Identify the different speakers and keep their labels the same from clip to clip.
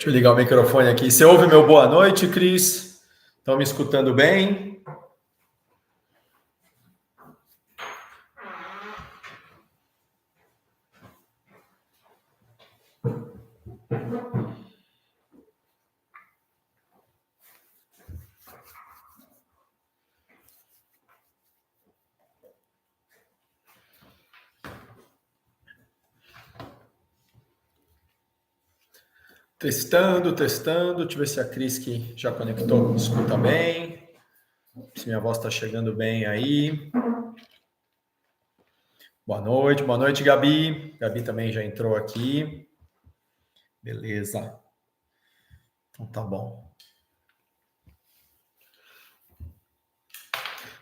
Speaker 1: Deixa eu ligar o microfone aqui. Você ouve meu boa noite, Cris? Estão me escutando bem? Testando, testando. Deixa eu ver se a Cris que já conectou me escuta bem. Se minha voz está chegando bem aí. Boa noite, Gabi. Gabi também já entrou aqui. Beleza. Então tá bom.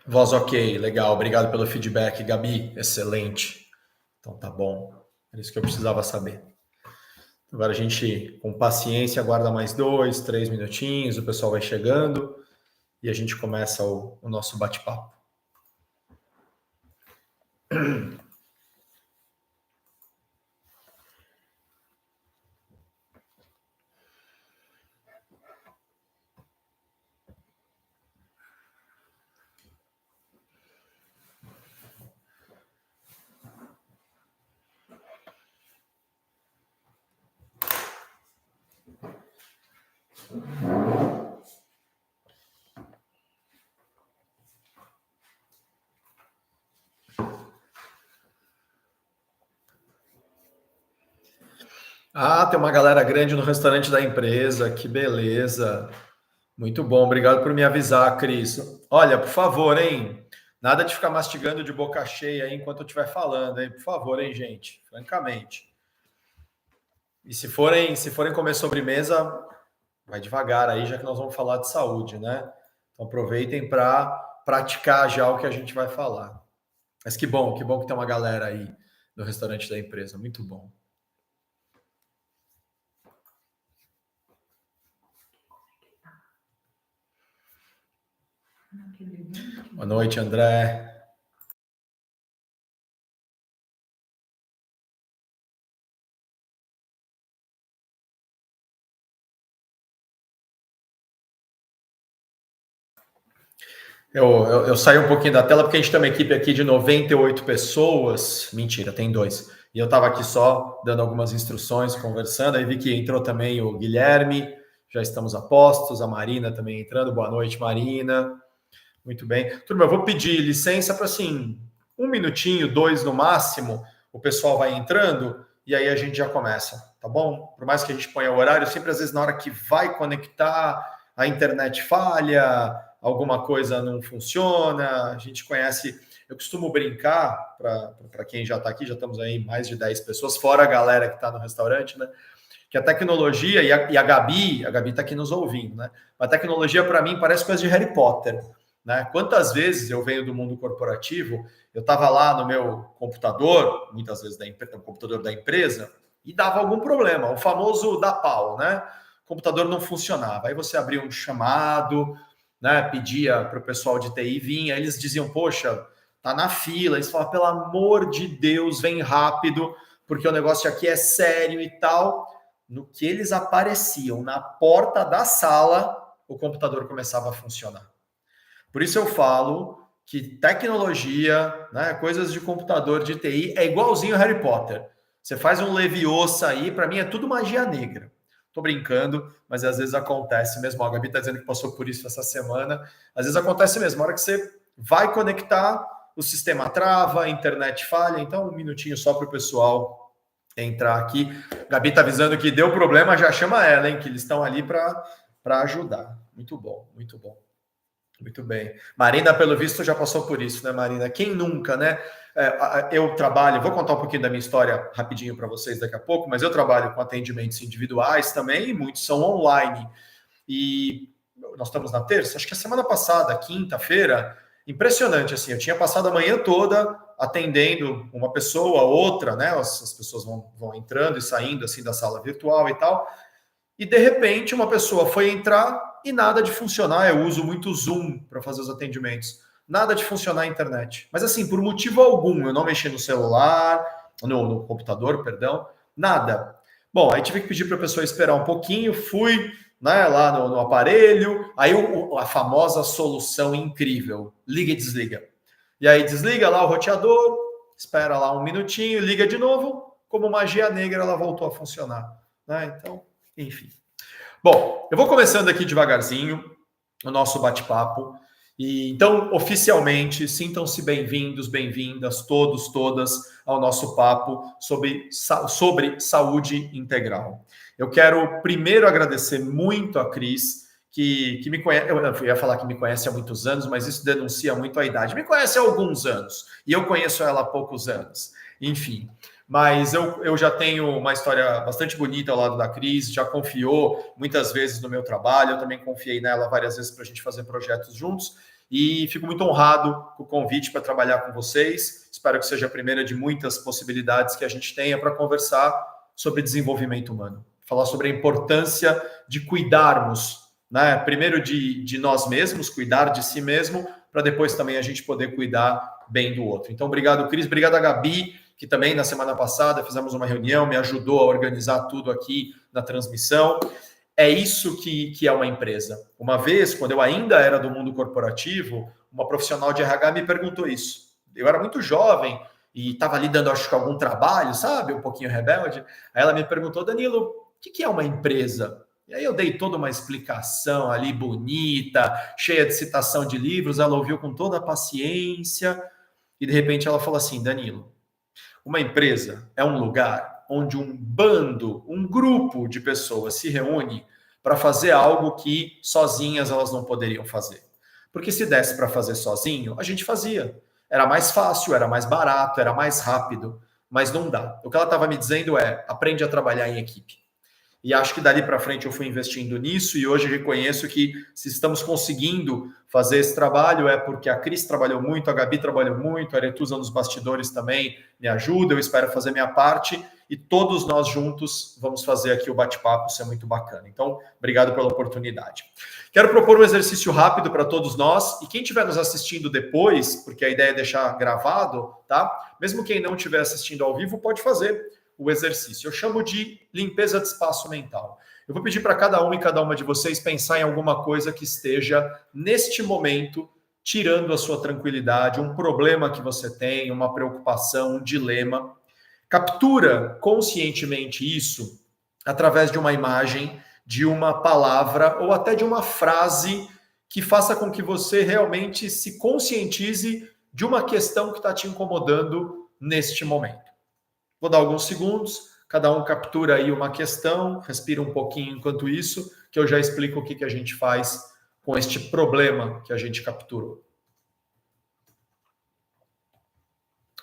Speaker 1: Voz ok, legal. Obrigado pelo feedback, Gabi. Excelente. Então tá bom. É isso que eu precisava saber. Agora a gente, com paciência, aguarda mais 2, 3 minutinhos, o pessoal vai chegando e a gente começa o nosso bate-papo. Ah, tem uma galera grande no restaurante da empresa, que beleza. Muito bom, obrigado por me avisar, Cris. Olha, por favor, hein? Nada de ficar mastigando de boca cheia aí enquanto eu estiver falando, hein? Por favor, hein, gente? Francamente. E se forem comer sobremesa, vai devagar aí, já que nós vamos falar de saúde, né? Então aproveitem para praticar já o que a gente vai falar. Mas que bom que tem uma galera aí no restaurante da empresa. Muito bom. Boa noite, André. Eu saí um pouquinho da tela porque a gente tem uma equipe aqui de 98 pessoas. Mentira, tem 2. E eu estava aqui só dando algumas instruções, conversando. Aí vi que entrou também o Guilherme. Já estamos a postos. A Marina também entrando. Boa noite, Marina. Muito bem. Turma, eu vou pedir licença para, assim, 1 minutinho, 2 no máximo. O pessoal vai entrando e aí a gente já começa, tá bom? Por mais que a gente ponha o horário, sempre às vezes na hora que vai conectar, a internet falha, alguma coisa não funciona. A gente conhece. Eu costumo brincar, para quem já está aqui, já estamos aí mais de 10 pessoas, fora a galera que está no restaurante, né? Que a tecnologia, e a Gabi está aqui nos ouvindo, né? A tecnologia, para mim, parece coisa de Harry Potter. Né? Quantas vezes eu venho do mundo corporativo, eu estava lá no meu computador, muitas vezes no computador da empresa, e dava algum problema, o famoso da pau, né? O computador não funcionava. Aí você abria um chamado, né? Pedia para o pessoal de TI vir, aí eles diziam, poxa, tá na fila. Eles falavam, pelo amor de Deus, vem rápido, porque o negócio aqui é sério e tal. No que eles apareciam na porta da sala, o computador começava a funcionar. Por isso eu falo que tecnologia, né, coisas de computador, de TI, é igualzinho Harry Potter. Você faz um Leviosa aí, para mim é tudo magia negra. Tô brincando, mas às vezes acontece mesmo. A Gabi está dizendo que passou por isso essa semana. Às vezes acontece mesmo. Na hora que você vai conectar, o sistema trava, a internet falha. Então, 1 minutinho só para o pessoal entrar aqui. A Gabi está avisando que deu problema, já chama ela, hein? Que eles estão ali para ajudar. Muito bom, muito bom. Muito bem. Marina, pelo visto, já passou por isso, né, Marina? Quem nunca, né? Eu trabalho, vou contar um pouquinho da minha história rapidinho para vocês daqui a pouco, mas eu trabalho com atendimentos individuais também, e muitos são online. E nós estamos na terça, acho que a semana passada, quinta-feira, impressionante, assim, eu tinha passado a manhã toda atendendo uma pessoa, outra, né? As pessoas vão entrando e saindo, assim, da sala virtual e tal. E, de repente, uma pessoa foi entrar e nada de funcionar. Eu uso muito Zoom para fazer os atendimentos. Nada de funcionar a internet. Mas, assim, por motivo algum, eu não mexi no celular, no computador, perdão, nada. Bom, aí tive que pedir para a pessoa esperar um pouquinho, fui, né, lá no aparelho, aí a famosa solução incrível, liga e desliga. E aí desliga lá o roteador, espera lá um minutinho, liga de novo, como magia negra ela voltou a funcionar, né? Então, enfim. Bom, eu vou começando aqui devagarzinho o nosso bate-papo. E então, oficialmente, sintam-se bem-vindos, bem-vindas, todos, todas, ao nosso papo sobre saúde integral. Eu quero primeiro agradecer muito a Cris, que me conhece, eu ia falar que me conhece há muitos anos, mas isso denuncia muito a idade. Me conhece há alguns anos, e eu conheço ela há poucos anos. Enfim, mas eu já tenho uma história bastante bonita ao lado da Cris, já confiou muitas vezes no meu trabalho, eu também confiei nela várias vezes para a gente fazer projetos juntos, e fico muito honrado com o convite para trabalhar com vocês. Espero que seja a primeira de muitas possibilidades que a gente tenha para conversar sobre desenvolvimento humano, falar sobre a importância de cuidarmos, né? Primeiro de nós mesmos, cuidar de si mesmo, para depois também a gente poder cuidar bem do outro. Então, obrigado, Cris, obrigado a Gabi, que também na semana passada fizemos uma reunião, me ajudou a organizar tudo aqui na transmissão. É isso que é uma empresa. Uma vez, quando eu ainda era do mundo corporativo, uma profissional de RH me perguntou isso. Eu era muito jovem e estava ali dando, acho que, algum trabalho, sabe? Um pouquinho rebelde. Aí ela me perguntou, Danilo, o que é uma empresa? E aí eu dei toda uma explicação ali bonita, cheia de citação de livros. Ela ouviu com toda a paciência e, de repente, ela falou assim, Danilo, uma empresa é um lugar onde um bando, um grupo de pessoas se reúne para fazer algo que sozinhas elas não poderiam fazer. Porque se desse para fazer sozinho, a gente fazia. Era mais fácil, era mais barato, era mais rápido, mas não dá. O que ela estava me dizendo é: aprende a trabalhar em equipe. E acho que dali para frente eu fui investindo nisso e hoje reconheço que se estamos conseguindo fazer esse trabalho é porque a Cris trabalhou muito, a Gabi trabalhou muito, a Aretusa nos bastidores também me ajuda, eu espero fazer minha parte e todos nós juntos vamos fazer aqui o bate-papo, isso é muito bacana. Então, obrigado pela oportunidade. Quero propor um exercício rápido para todos nós e quem estiver nos assistindo depois, porque a ideia é deixar gravado, tá? Mesmo quem não estiver assistindo ao vivo pode fazer o exercício. Eu chamo de limpeza de espaço mental. Eu vou pedir para cada um e cada uma de vocês pensar em alguma coisa que esteja, neste momento, tirando a sua tranquilidade, um problema que você tem, uma preocupação, um dilema. Captura conscientemente isso através de uma imagem, de uma palavra ou até de uma frase que faça com que você realmente se conscientize de uma questão que está te incomodando neste momento. Vou dar alguns segundos, cada um captura aí uma questão, respira um pouquinho enquanto isso, que eu já explico o que a gente faz com este problema que a gente capturou.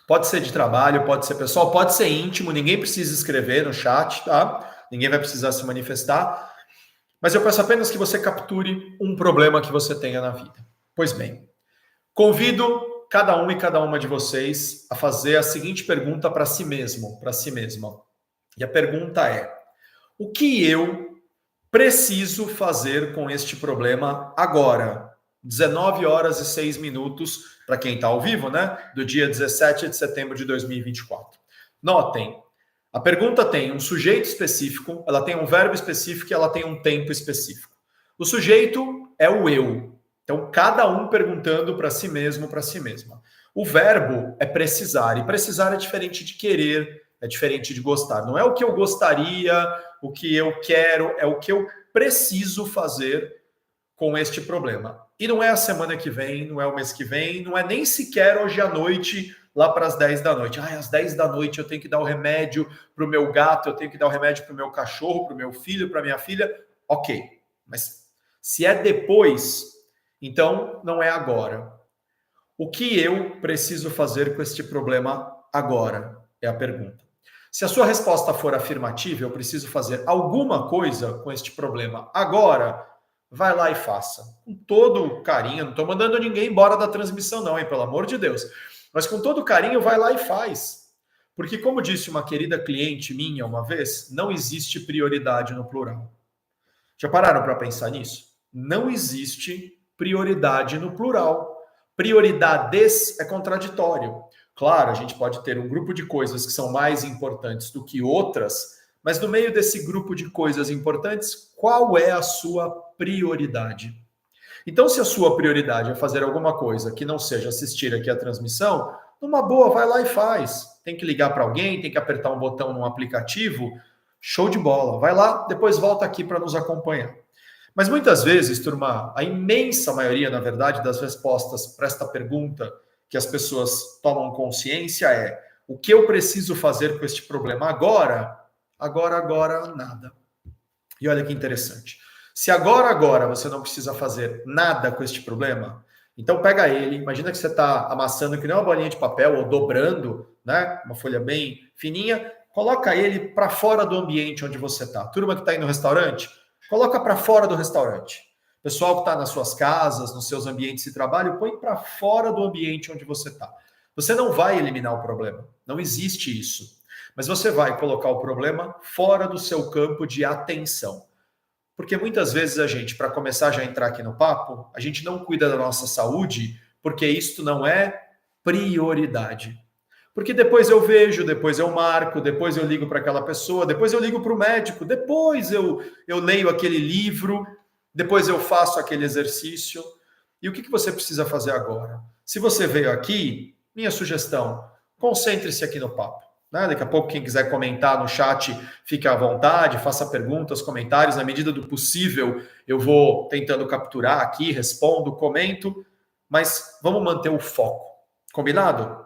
Speaker 1: Pode ser de trabalho, pode ser pessoal, pode ser íntimo, ninguém precisa escrever no chat, tá? Ninguém vai precisar se manifestar, mas eu peço apenas que você capture um problema que você tenha na vida. Pois bem, convido cada um e cada uma de vocês a fazer a seguinte pergunta para si mesmo, para si mesma. E a pergunta é: o que eu preciso fazer com este problema agora? 19 horas e 6 minutos, para quem está ao vivo, né? Do dia 17 de setembro de 2024. Notem, a pergunta tem um sujeito específico, ela tem um verbo específico e ela tem um tempo específico. O sujeito é o eu. Então, cada um perguntando para si mesmo, para si mesma. O verbo é precisar, e precisar é diferente de querer, é diferente de gostar. Não é o que eu gostaria, o que eu quero, é o que eu preciso fazer com este problema. E não é a semana que vem, não é o mês que vem, não é nem sequer hoje à noite, lá para as 10 da noite. Às 10 da noite eu tenho que dar o remédio para o meu gato, eu tenho que dar o remédio para o meu cachorro, para o meu filho, para minha filha. Ok, mas se é depois, então não é agora. O que eu preciso fazer com este problema agora? É a pergunta. Se a sua resposta for afirmativa, eu preciso fazer alguma coisa com este problema agora, vai lá e faça. Com todo carinho, não estou mandando ninguém embora da transmissão não, hein? Pelo amor de Deus. Mas com todo carinho, vai lá e faz. Porque, como disse uma querida cliente minha uma vez, não existe prioridade no plural. Já pararam para pensar nisso? Não existe prioridade no plural. Prioridades é contraditório. Claro, a gente pode ter um grupo de coisas que são mais importantes do que outras, Mas no meio desse grupo de coisas importantes, qual é a sua prioridade? Então, se a sua prioridade é fazer alguma coisa que não seja assistir aqui a transmissão, numa boa, vai lá e faz. Tem que ligar para alguém, tem que apertar um botão num aplicativo, show de bola. Vai lá, depois volta aqui para nos acompanhar. Mas muitas vezes, turma, a imensa maioria, na verdade, das respostas para esta pergunta que as pessoas tomam consciência é: o que eu preciso fazer com este problema agora? Agora, nada. E olha que interessante. Se agora você não precisa fazer nada com este problema, então pega ele, imagina que você está amassando que nem uma bolinha de papel ou dobrando, né, uma folha bem fininha, coloca ele para fora do ambiente onde você está. Turma que está aí no restaurante, coloca para fora do restaurante. Pessoal que está nas suas casas, nos seus ambientes de trabalho, põe para fora do ambiente onde você está. Você não vai eliminar o problema, não existe isso. Mas você vai colocar o problema fora do seu campo de atenção. Porque muitas vezes a gente, para começar já a entrar aqui no papo, a gente não cuida da nossa saúde porque isto não é prioridade. Porque depois eu vejo, depois eu marco, depois eu ligo para aquela pessoa, depois eu ligo para o médico, depois eu leio aquele livro, depois eu faço aquele exercício. E o que você precisa fazer agora? Se você veio aqui, minha sugestão, concentre-se aqui no papo. Daqui a pouco, quem quiser comentar no chat, fique à vontade, faça perguntas, comentários. Na medida do possível, eu vou tentando capturar aqui, respondo, comento, mas vamos manter o foco. Combinado?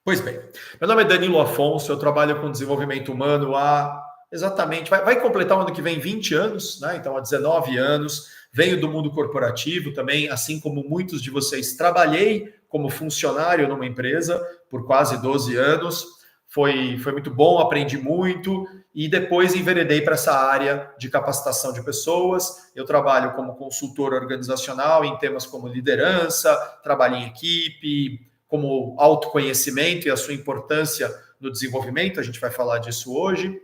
Speaker 1: Pois bem, meu nome é Danilo Afonso, eu trabalho com desenvolvimento humano há exatamente, vai completar o ano que vem 20 anos, né? Então há 19 anos, venho do mundo corporativo também, assim como muitos de vocês, trabalhei como funcionário numa empresa por quase 12 anos. Foi muito bom, aprendi muito e depois enveredei para essa área de capacitação de pessoas. Eu trabalho como consultor organizacional em temas como liderança, trabalho em equipe, como autoconhecimento e a sua importância no desenvolvimento, a gente vai falar disso hoje.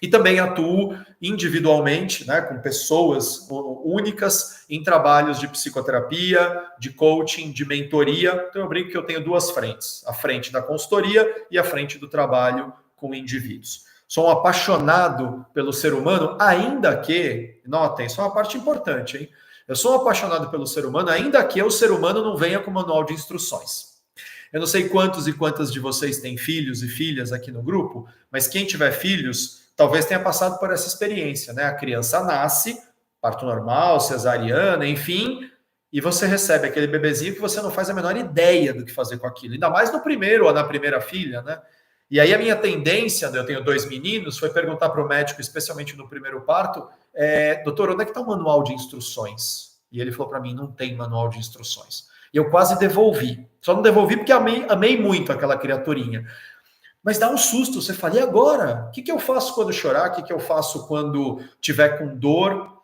Speaker 1: E também atuo individualmente, né, com pessoas únicas em trabalhos de psicoterapia, de coaching, de mentoria. Então eu brinco que eu tenho duas frentes, a frente da consultoria e a frente do trabalho com indivíduos. Sou um apaixonado pelo ser humano, ainda que, notem, isso é uma parte importante, hein? Eu sou um apaixonado pelo ser humano, ainda que o ser humano não venha com manual de instruções. Eu não sei quantos e quantas de vocês têm filhos e filhas aqui no grupo, mas quem tiver filhos talvez tenha passado por essa experiência, né? A criança nasce, parto normal, cesariana, enfim, e você recebe aquele bebezinho que você não faz a menor ideia do que fazer com aquilo, ainda mais no primeiro ou na primeira filha, né? E aí a minha tendência, eu tenho 2 meninos, foi perguntar para o médico, especialmente no primeiro parto, doutor, onde é que está o manual de instruções? E ele falou para mim, não tem manual de instruções. E eu quase devolvi. Só não devolvi porque amei muito aquela criaturinha. Mas dá um susto, você fala, e agora? O que eu faço quando chorar? O que eu faço quando tiver com dor?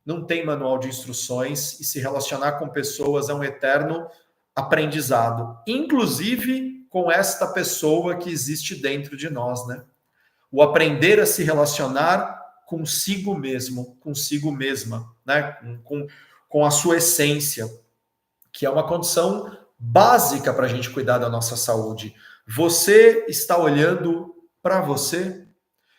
Speaker 1: Não tem manual de instruções e se relacionar com pessoas é um eterno aprendizado. Inclusive com esta pessoa que existe dentro de nós, né? O aprender a se relacionar consigo mesmo, consigo mesma, né? Com a sua essência, que é uma condição básica para a gente cuidar da nossa saúde. Você está olhando para você?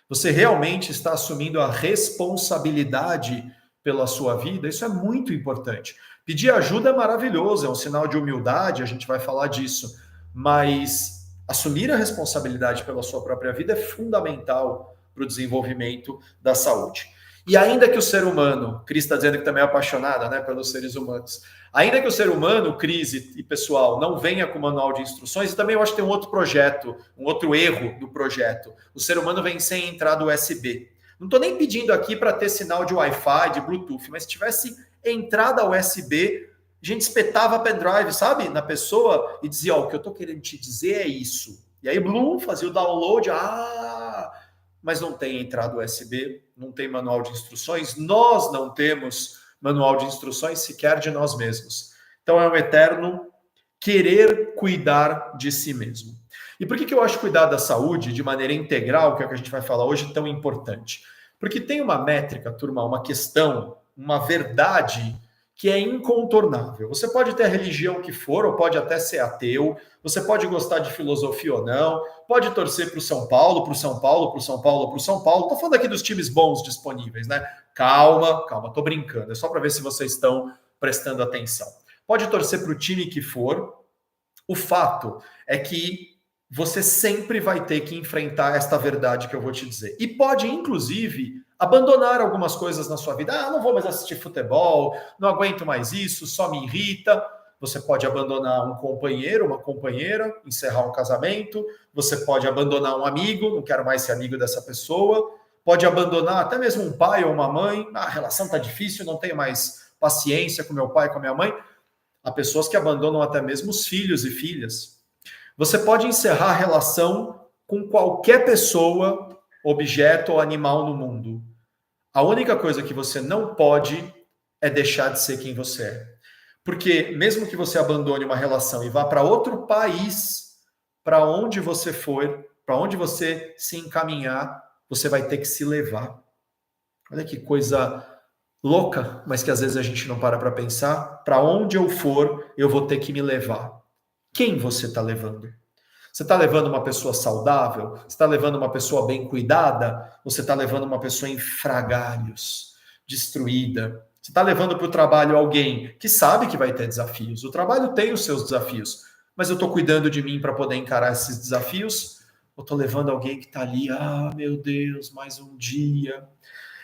Speaker 1: Você realmente está assumindo a responsabilidade pela sua vida? Isso é muito importante. Pedir ajuda é maravilhoso, é um sinal de humildade, a gente vai falar disso, mas assumir a responsabilidade pela sua própria vida é fundamental para o desenvolvimento da saúde. E ainda que o ser humano, Cris está dizendo que também é apaixonada, né, pelos seres humanos, ainda que o ser humano, Cris e pessoal, não venha com manual de instruções, e também eu acho que tem um outro projeto, um outro erro do projeto. O ser humano vem sem entrada USB. Não estou nem pedindo aqui para ter sinal de Wi-Fi, de Bluetooth, mas se tivesse entrada USB, a gente espetava pendrive, sabe, na pessoa e dizia, o que eu estou querendo te dizer é isso. E aí, Bloom fazia o download, mas não tem entrada USB, não tem manual de instruções, nós não temos manual de instruções sequer de nós mesmos. Então é um eterno querer cuidar de si mesmo. E por que eu acho cuidar da saúde de maneira integral, que é o que a gente vai falar hoje, tão importante? Porque tem uma métrica, turma, uma questão, uma verdade que é incontornável. Você pode ter a religião que for, ou pode até ser ateu, você pode gostar de filosofia ou não, pode torcer para o São Paulo, para o São Paulo, para o São Paulo, para o São Paulo. Estou falando aqui dos times bons disponíveis, né? Calma, estou brincando. É só para ver se vocês estão prestando atenção. Pode torcer para o time que for. O fato é que você sempre vai ter que enfrentar esta verdade que eu vou te dizer. E pode, inclusive, abandonar algumas coisas na sua vida. Ah, não vou mais assistir futebol, não aguento mais isso, só me irrita. Você pode abandonar um companheiro, uma companheira, encerrar um casamento. Você pode abandonar um amigo, não quero mais ser amigo dessa pessoa. Pode abandonar até mesmo um pai ou uma mãe. Ah, a relação está difícil, não tenho mais paciência com meu pai, com a minha mãe. Há pessoas que abandonam até mesmo os filhos e filhas. Você pode encerrar a relação com qualquer pessoa, objeto ou animal no mundo. A única coisa que você não pode é deixar de ser quem você é. Porque mesmo que você abandone uma relação e vá para outro país, para onde você for, para onde você se encaminhar, você vai ter que se levar. Olha que coisa louca, mas que às vezes a gente não para pensar. Para onde eu for, eu vou ter que me levar. Quem você está levando? Você está levando uma pessoa saudável? Você está levando uma pessoa bem cuidada? Ou você está levando uma pessoa em frangalhos, destruída? Você está levando para o trabalho alguém que sabe que vai ter desafios. O trabalho tem os seus desafios, mas eu estou cuidando de mim para poder encarar esses desafios? Ou estou levando alguém que está ali, ah, meu Deus, mais um dia.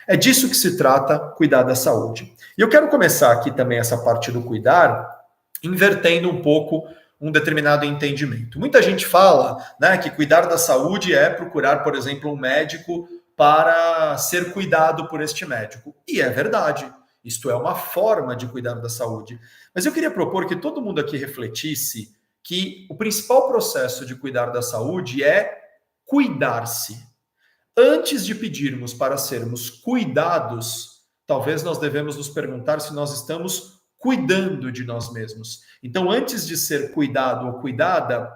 Speaker 1: É disso que se trata cuidar da saúde. E eu quero começar aqui também essa parte do cuidar, invertendo um pouco um determinado entendimento. Muita gente fala, né, que cuidar da saúde é procurar, por exemplo, um médico para ser cuidado por este médico. E é verdade, isto é uma forma de cuidar da saúde. Mas eu queria propor que todo mundo aqui refletisse que o principal processo de cuidar da saúde é cuidar-se. Antes de pedirmos para sermos cuidados, talvez nós devemos nos perguntar se nós estamos cuidando de nós mesmos. Então, antes de ser cuidado ou cuidada,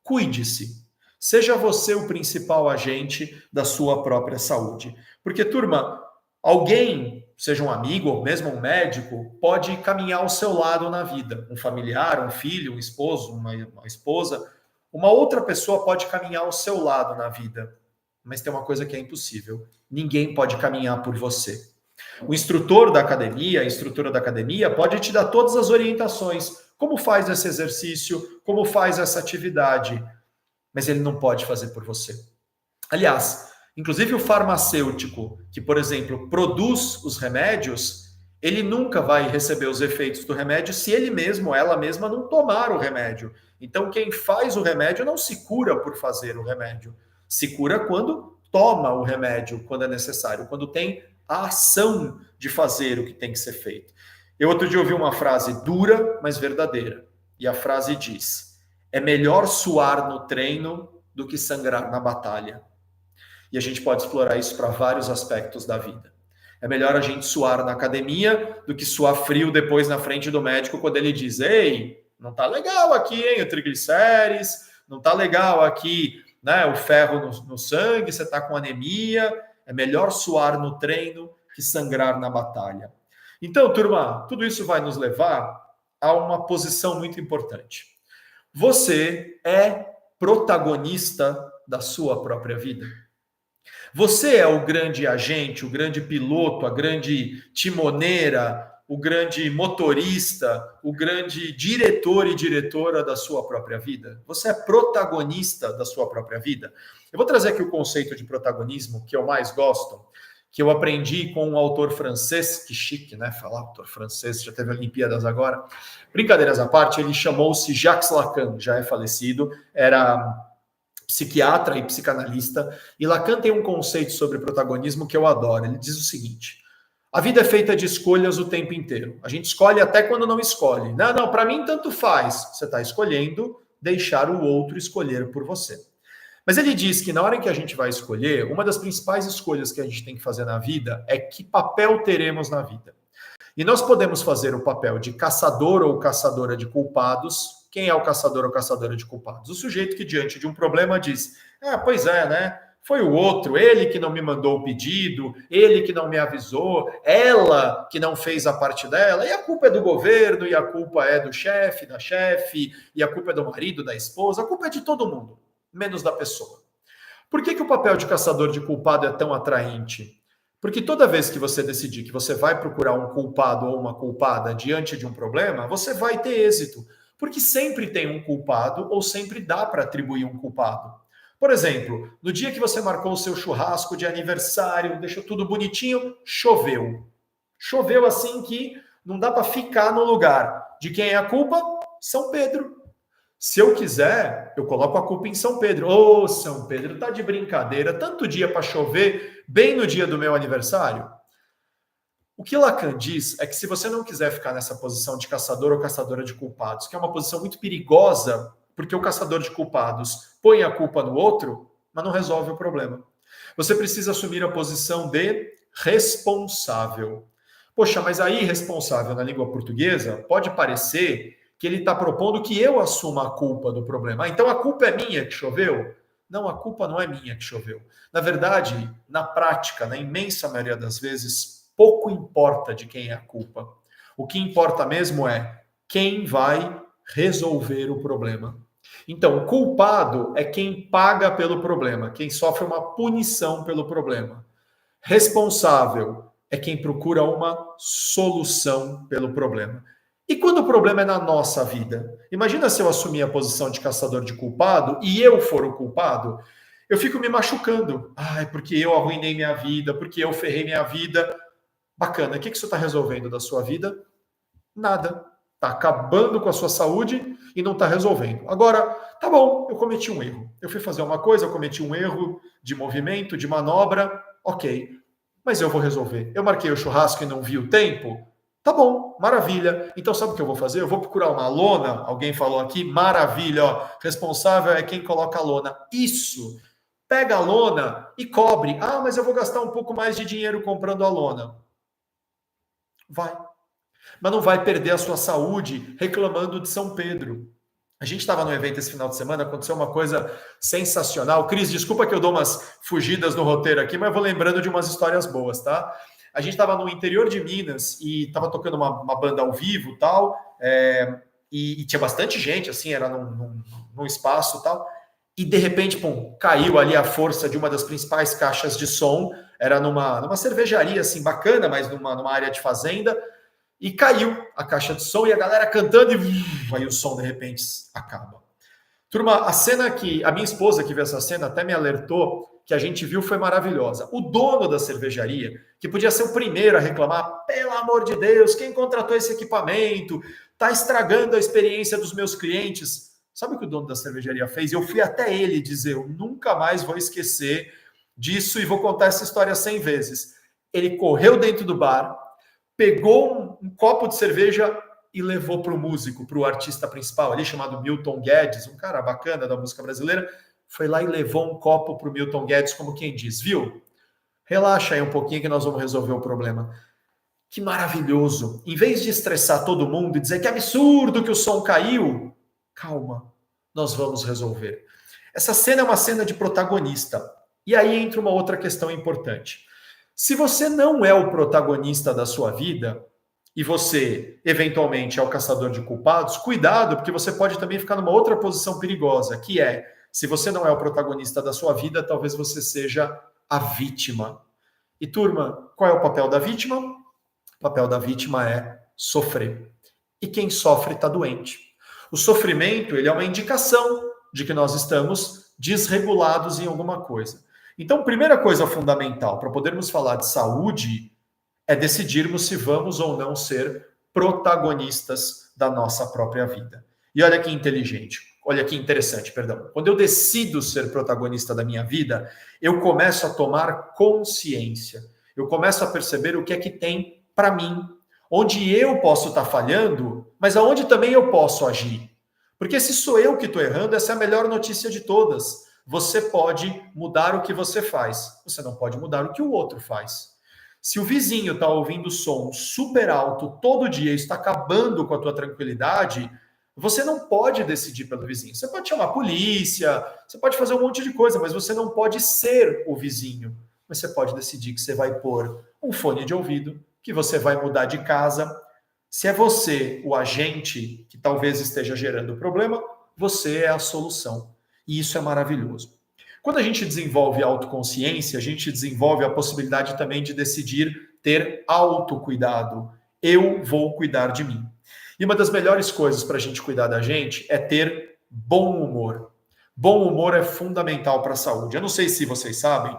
Speaker 1: cuide-se. Seja você o principal agente da sua própria saúde. Porque, turma, alguém, seja um amigo ou mesmo um médico, pode caminhar ao seu lado na vida. Um familiar, um filho, um esposo, uma esposa. Uma outra pessoa pode caminhar ao seu lado na vida. Mas tem uma coisa que é impossível. Ninguém pode caminhar por você. O instrutor da academia, a instrutora da academia, pode te dar todas as orientações. Como faz esse exercício, como faz essa atividade. Mas ele não pode fazer por você. Aliás, inclusive o farmacêutico, que, por exemplo, produz os remédios, ele nunca vai receber os efeitos do remédio se ele mesmo, ela mesma, não tomar o remédio. Então, quem faz o remédio não se cura por fazer o remédio. Se cura quando toma o remédio, quando é necessário, quando tem a ação de fazer o que tem que ser feito. Eu outro dia ouvi uma frase dura, mas verdadeira. E a frase diz: é melhor suar no treino do que sangrar na batalha. E a gente pode explorar isso para vários aspectos da vida. É melhor a gente suar na academia do que suar frio depois na frente do médico quando ele diz: ei, não tá legal aqui, hein, o triglicérides, não tá legal aqui, né, o ferro no sangue, você tá com anemia. É melhor suar no treino que sangrar na batalha. Então, turma, tudo isso vai nos levar a uma posição muito importante. Você é protagonista da sua própria vida. Você é o grande agente, o grande piloto, a grande timoneira, o grande motorista, o grande diretor e diretora da sua própria vida. Você é protagonista da sua própria vida. Eu vou trazer aqui o conceito de protagonismo que eu mais gosto, que eu aprendi com um autor francês, que chique, né? Falar autor francês, já teve Olimpíadas agora. Brincadeiras à parte, ele chamou-se Jacques Lacan, já é falecido, era psiquiatra e psicanalista, e Lacan tem um conceito sobre protagonismo que eu adoro. Ele diz o seguinte: a vida é feita de escolhas o tempo inteiro. A gente escolhe até quando não escolhe. Não, para mim tanto faz. Você está escolhendo deixar o outro escolher por você. Mas ele diz que na hora em que a gente vai escolher, uma das principais escolhas que a gente tem que fazer na vida é que papel teremos na vida. E nós podemos fazer o papel de caçador ou caçadora de culpados. Quem é o caçador ou caçadora de culpados? O sujeito que diante de um problema diz: pois é, né? Foi o outro, ele que não me mandou o pedido, ele que não me avisou, ela que não fez a parte dela, e a culpa é do governo, e a culpa é do chefe, da chefe, e a culpa é do marido, da esposa, a culpa é de todo mundo, menos da pessoa. Por que o papel de caçador de culpado é tão atraente? Porque toda vez que você decidir que você vai procurar um culpado ou uma culpada diante de um problema, você vai ter êxito. Porque sempre tem um culpado ou sempre dá para atribuir um culpado. Por exemplo, no dia que você marcou o seu churrasco de aniversário, deixou tudo bonitinho, choveu. Choveu assim que não dá para ficar no lugar. De quem é a culpa? São Pedro. Se eu quiser, eu coloco a culpa em São Pedro. Ô, São Pedro, tá de brincadeira, tanto dia para chover, bem no dia do meu aniversário. O que Lacan diz é que se você não quiser ficar nessa posição de caçador ou caçadora de culpados, que é uma posição muito perigosa, porque o caçador de culpados põe a culpa no outro, mas não resolve o problema. Você precisa assumir a posição de responsável. Poxa, mas aí responsável na língua portuguesa pode parecer que ele está propondo que eu assuma a culpa do problema. Ah, então a culpa é minha que choveu? Não, a culpa não é minha que choveu. Na verdade, na prática, na imensa maioria das vezes, pouco importa de quem é a culpa. O que importa mesmo é quem vai resolver o problema. Então, o culpado é quem paga pelo problema, quem sofre uma punição pelo problema. Responsável é quem procura uma solução pelo problema. E quando o problema é na nossa vida? Imagina se eu assumir a posição de caçador de culpado e eu for o culpado, eu fico me machucando. Ai, porque eu arruinei minha vida, porque eu ferrei minha vida. Bacana, o que isso está resolvendo da sua vida? Nada. Está acabando com a sua saúde e não está resolvendo. Agora, tá bom, eu cometi um erro. Eu fui fazer uma coisa, eu cometi um erro de movimento, de manobra, ok. Mas eu vou resolver. Eu marquei o churrasco e não vi o tempo? Tá bom, maravilha. Então sabe o que eu vou fazer? Eu vou procurar uma lona, alguém falou aqui, maravilha, ó, responsável é quem coloca a lona. Isso. Pega a lona e cobre. Ah, mas eu vou gastar um pouco mais de dinheiro comprando a lona. Vai. Mas não vai perder a sua saúde reclamando de São Pedro. A gente estava no evento esse final de semana, aconteceu uma coisa sensacional. Cris, desculpa que eu dou umas fugidas no roteiro aqui, mas eu vou lembrando de umas histórias boas, tá? A gente estava no interior de Minas e estava tocando uma banda ao vivo e tal, e tinha bastante gente, assim, era num espaço e tal, e de repente, pum, caiu ali a força de uma das principais caixas de som, era numa cervejaria, assim, bacana, mas numa área de fazenda, e caiu a caixa de som e a galera cantando e aí o som de repente acaba. Turma, a cena que a minha esposa que viu essa cena até me alertou que a gente viu foi maravilhosa. O dono da cervejaria, que podia ser o primeiro a reclamar, pelo amor de Deus, quem contratou esse equipamento? Tá estragando a experiência dos meus clientes. Sabe o que o dono da cervejaria fez? Eu fui até ele dizer, eu nunca mais vou esquecer disso e vou contar essa história 100 vezes. Ele correu dentro do bar, pegou um copo de cerveja e levou para o músico, para o artista principal ali, chamado Milton Guedes, um cara bacana da música brasileira, foi lá e levou um copo para o Milton Guedes, como quem diz, viu? Relaxa aí um pouquinho que nós vamos resolver o problema. Que maravilhoso! Em vez de estressar todo mundo e dizer que absurdo que o som caiu, calma, nós vamos resolver. Essa cena é uma cena de protagonista. E aí entra uma outra questão importante. Se você não é o protagonista da sua vida e você, eventualmente, é o caçador de culpados, cuidado, porque você pode também ficar numa outra posição perigosa, que é, se você não é o protagonista da sua vida, talvez você seja a vítima. E, turma, qual é o papel da vítima? O papel da vítima é sofrer. E quem sofre está doente. O sofrimento, ele é uma indicação de que nós estamos desregulados em alguma coisa. Então, primeira coisa fundamental para podermos falar de saúde é decidirmos se vamos ou não ser protagonistas da nossa própria vida. E olha que inteligente, olha que interessante, perdão. Quando eu decido ser protagonista da minha vida, eu começo a tomar consciência. Eu começo a perceber o que é que tem para mim, onde eu posso estar falhando, mas aonde também eu posso agir. Porque se sou eu que estou errando, essa é a melhor notícia de todas. Você pode mudar o que você faz. Você não pode mudar o que o outro faz. Se o vizinho está ouvindo som super alto todo dia e está acabando com a tua tranquilidade, Você não pode decidir pelo vizinho. Você pode chamar a polícia, você pode fazer um monte de coisa, mas você não pode ser o vizinho. Mas você pode decidir que você vai pôr um fone de ouvido, que você vai mudar de casa. Se é você o agente que talvez esteja gerando o problema, você é a solução. E isso é maravilhoso. Quando a gente desenvolve autoconsciência, a gente desenvolve a possibilidade também de decidir ter autocuidado. Eu vou cuidar de mim. E uma das melhores coisas para a gente cuidar da gente é ter bom humor. Bom humor é fundamental para a saúde. Eu não sei se vocês sabem,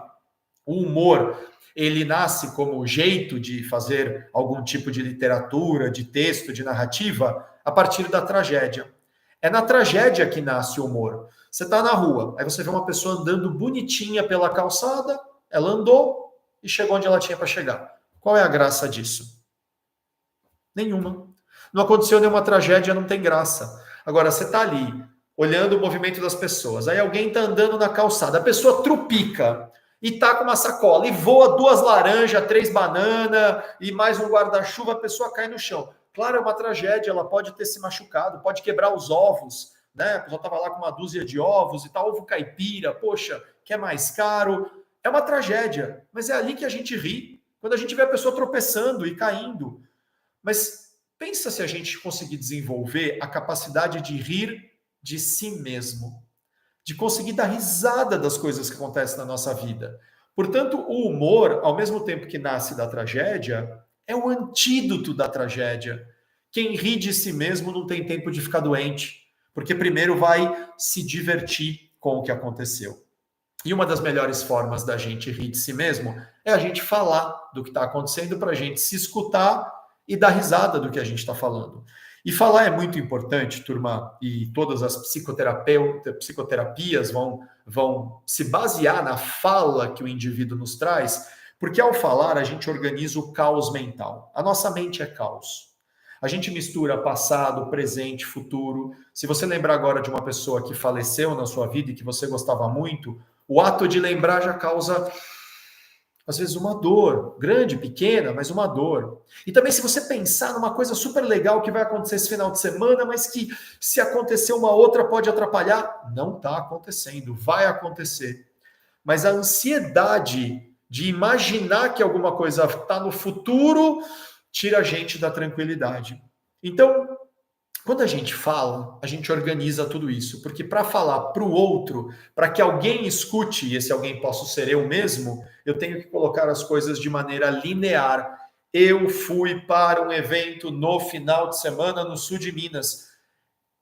Speaker 1: o humor, ele nasce como jeito de fazer algum tipo de literatura, de texto, de narrativa, a partir da tragédia. É na tragédia que nasce o humor. Você está na rua, aí você vê uma pessoa andando bonitinha pela calçada, ela andou e chegou onde ela tinha para chegar. Qual é a graça disso? Nenhuma. Não aconteceu nenhuma tragédia, não tem graça. Agora, você está ali, olhando o movimento das pessoas, aí alguém está andando na calçada, a pessoa trupica e tá com uma sacola e voa 2 laranjas, 3 bananas e mais um guarda-chuva, a pessoa cai no chão. Claro, é uma tragédia, ela pode ter se machucado, pode quebrar os ovos, né? A pessoa estava lá com uma dúzia de ovos e tal, ovo caipira, poxa, que é mais caro. É uma tragédia, mas é ali que a gente ri, quando a gente vê a pessoa tropeçando e caindo. Mas pensa se a gente conseguir desenvolver a capacidade de rir de si mesmo, de conseguir dar risada das coisas que acontecem na nossa vida. Portanto, o humor, ao mesmo tempo que nasce da tragédia, é o antídoto da tragédia. Quem ri de si mesmo não tem tempo de ficar doente, porque primeiro vai se divertir com o que aconteceu. E uma das melhores formas da gente rir de si mesmo é a gente falar do que está acontecendo para a gente se escutar e dar risada do que a gente está falando. E falar é muito importante, turma, e todas as psicoterapias vão se basear na fala que o indivíduo nos traz, porque ao falar a gente organiza o caos mental. A nossa mente é caos. A gente mistura passado, presente, futuro. Se você lembrar agora de uma pessoa que faleceu na sua vida e que você gostava muito, o ato de lembrar já causa, às vezes, uma dor, grande, pequena, mas uma dor. E também se você pensar numa coisa super legal que vai acontecer esse final de semana, mas que se acontecer uma outra pode atrapalhar, não está acontecendo, vai acontecer. Mas a ansiedade de imaginar que alguma coisa está no futuro tira a gente da tranquilidade. Então, quando a gente fala, a gente organiza tudo isso, porque para falar para o outro, para que alguém escute, e esse alguém possa ser eu mesmo, eu tenho que colocar as coisas de maneira linear. Eu fui para um evento no final de semana no sul de Minas.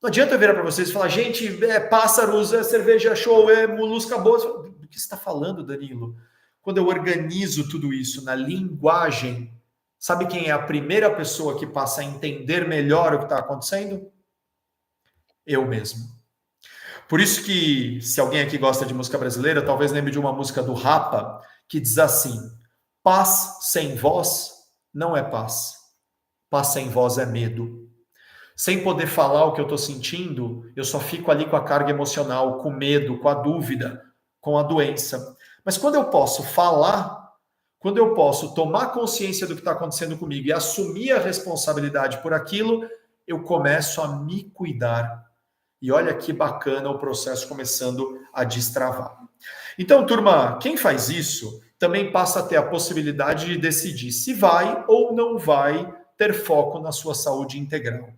Speaker 1: Não adianta eu virar para vocês e falar, gente, é pássaros, é cerveja show, é molusca boa. Do que você está falando, Danilo? Quando eu organizo tudo isso na linguagem, sabe quem é a primeira pessoa que passa a entender melhor o que está acontecendo? Eu mesmo. Por isso que, se alguém aqui gosta de música brasileira, talvez lembre de uma música do Rapa, que diz assim, paz sem voz não é paz. Paz sem voz é medo. Sem poder falar o que eu estou sentindo, eu só fico ali com a carga emocional, com medo, com a dúvida, com a doença. Mas quando eu posso falar, quando eu posso tomar consciência do que está acontecendo comigo e assumir a responsabilidade por aquilo, eu começo a me cuidar. E olha que bacana o processo começando a destravar. Então, turma, quem faz isso também passa a ter a possibilidade de decidir se vai ou não vai ter foco na sua saúde integral.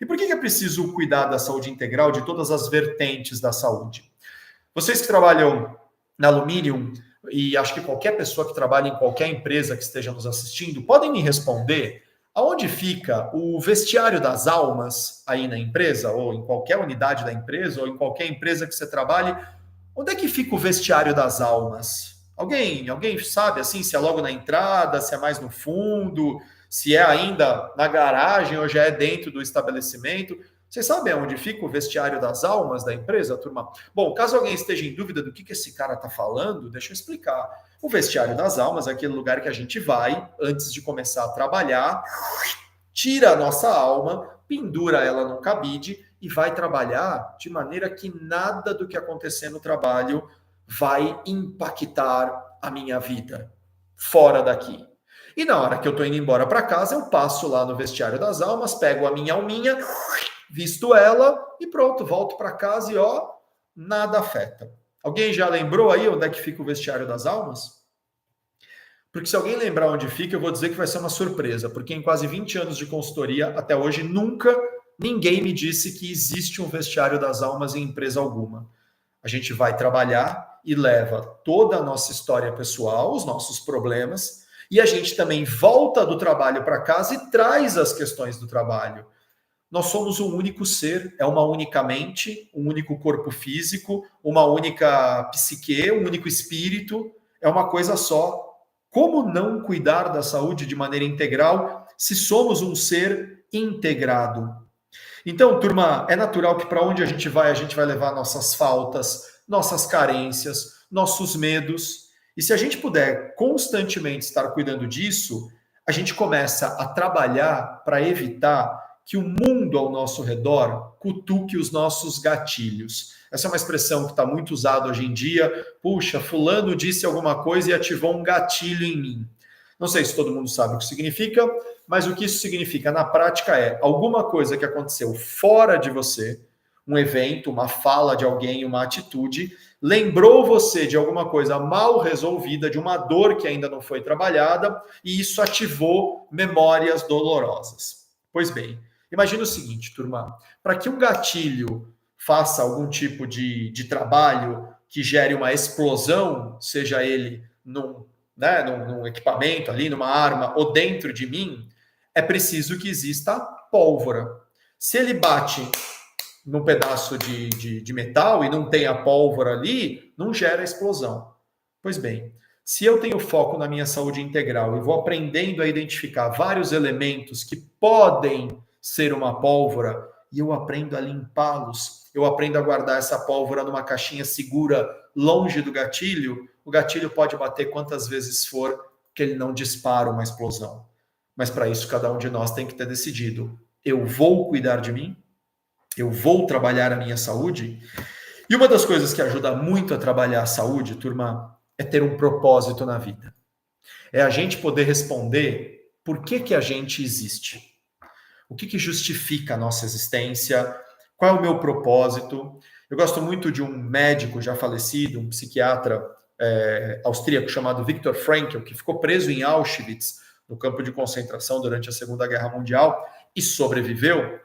Speaker 1: E por que é preciso cuidar da saúde integral, de todas as vertentes da saúde? Vocês que trabalham na Aluminium, e acho que qualquer pessoa que trabalha em qualquer empresa que esteja nos assistindo, podem me responder aonde fica o vestiário das almas aí na empresa, ou em qualquer unidade da empresa, ou em qualquer empresa que você trabalhe, onde é que fica o vestiário das almas? Alguém sabe, assim, se é logo na entrada, se é mais no fundo, se é ainda na garagem ou já é dentro do estabelecimento? Vocês sabem onde fica o vestiário das almas da empresa, turma? Bom, caso alguém esteja em dúvida do que esse cara está falando, deixa eu explicar. O vestiário das almas é aquele lugar que a gente vai antes de começar a trabalhar, tira a nossa alma, pendura ela num cabide e vai trabalhar de maneira que nada do que acontecer no trabalho vai impactar a minha vida fora daqui. E na hora que eu estou indo embora para casa, eu passo lá no vestiário das almas, pego a minha alminha visto ela e pronto, volto para casa e ó, nada afeta. Alguém já lembrou aí onde é que fica o vestiário das almas? Porque se alguém lembrar onde fica, eu vou dizer que vai ser uma surpresa, porque em quase 20 anos de consultoria, até hoje, nunca ninguém me disse que existe um vestiário das almas em empresa alguma. A gente vai trabalhar e leva toda a nossa história pessoal, os nossos problemas, e a gente também volta do trabalho para casa e traz as questões do trabalho. Nós somos um único ser, é uma única mente, um único corpo físico, uma única psique, um único espírito, é uma coisa só. Como não cuidar da saúde de maneira integral se somos um ser integrado? Então, turma, é natural que para onde a gente vai levar nossas faltas, nossas carências, nossos medos. E se a gente puder constantemente estar cuidando disso, a gente começa a trabalhar para evitar que o mundo ao nosso redor cutuque os nossos gatilhos. Essa é uma expressão que está muito usada hoje em dia. Puxa, fulano disse alguma coisa e ativou um gatilho em mim. Não sei se todo mundo sabe o que significa, mas o que isso significa na prática é alguma coisa que aconteceu fora de você, um evento, uma fala de alguém, uma atitude, lembrou você de alguma coisa mal resolvida, de uma dor que ainda não foi trabalhada, e isso ativou memórias dolorosas. Pois bem, imagina o seguinte, turma, para que um gatilho faça algum tipo de trabalho que gere uma explosão, seja ele num equipamento ali, numa arma, ou dentro de mim, é preciso que exista pólvora. Se ele bate num pedaço de metal e não tem a pólvora ali, não gera explosão. Pois bem, se eu tenho foco na minha saúde integral e vou aprendendo a identificar vários elementos que podem ser uma pólvora, e eu aprendo a limpá-los, eu aprendo a guardar essa pólvora numa caixinha segura, longe do gatilho, o gatilho pode bater quantas vezes for, que ele não dispara uma explosão. Mas para isso, cada um de nós tem que ter decidido: eu vou cuidar de mim? Eu vou trabalhar a minha saúde? E uma das coisas que ajuda muito a trabalhar a saúde, turma, é ter um propósito na vida. É a gente poder responder por que a gente existe. O que justifica a nossa existência? Qual é o meu propósito? Eu gosto muito de um médico já falecido, um psiquiatra austríaco chamado Viktor Frankl, que ficou preso em Auschwitz, no campo de concentração durante a Segunda Guerra Mundial, e sobreviveu,